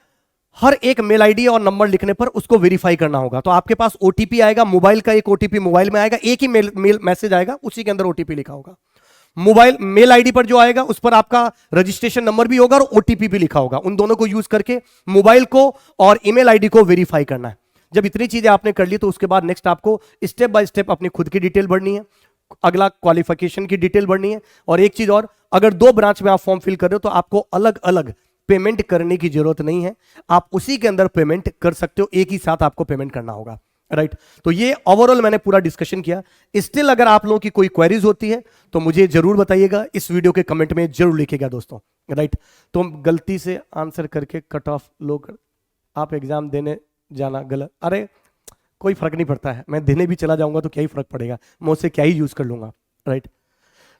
हर एक मेल आईडी और नंबर लिखने पर उसको वेरीफाई करना होगा। तो आपके पास OTP आएगा, मोबाइल का एक OTP मोबाइल में आएगा, एक ही मेल मैसेज आएगा, उसी के अंदर OTP लिखा होगा। मोबाइल मेल आईडी पर जो आएगा उस पर आपका रजिस्ट्रेशन नंबर भी होगा और OTP भी लिखा होगा। उन दोनों को यूज करके मोबाइल को और ईमेल आईडी को वेरीफाई करना है। जब इतनी चीजें आपने कर ली तो उसके बाद नेक्स्ट आपको स्टेप बाय स्टेप अपनी खुद की डिटेल भरनी है, अगला क्वालिफिकेशन की डिटेल भरनी है, और एक चीज और, अगर 2 ब्रांच में आप फॉर्म फिल कर रहे हो तो आपको अलग अलग पेमेंट करने की जरूरत नहीं है, आप उसी के अंदर पेमेंट कर सकते हो, एक ही साथ आपको पेमेंट करना होगा, राइट। तो ये ओवरऑल मैंने पूरा डिस्कशन किया। स्टिल अगर आप लोगों की कोई क्वेरीज होती है तो मुझे जरूर बताइएगा, इस वीडियो के कमेंट में जरूर लिखिएगा दोस्तों, राइट। तो गलती से आंसर करके कट ऑफ लोग, आप एग्जाम देने जाना गलत, अरे कोई फर्क नहीं पड़ता है, मैं देने भी चला जाऊंगा तो क्या ही फर्क पड़ेगा, मैं उससे क्या ही यूज कर लूंगा, राइट।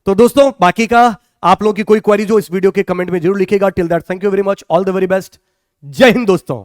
तो दोस्तों बाकी का आप लोगों की कोई क्वेरी जो इस वीडियो के कमेंट में जरूर लिखिएगा। Till that thank you very much, all the very best, जय हिंद दोस्तों।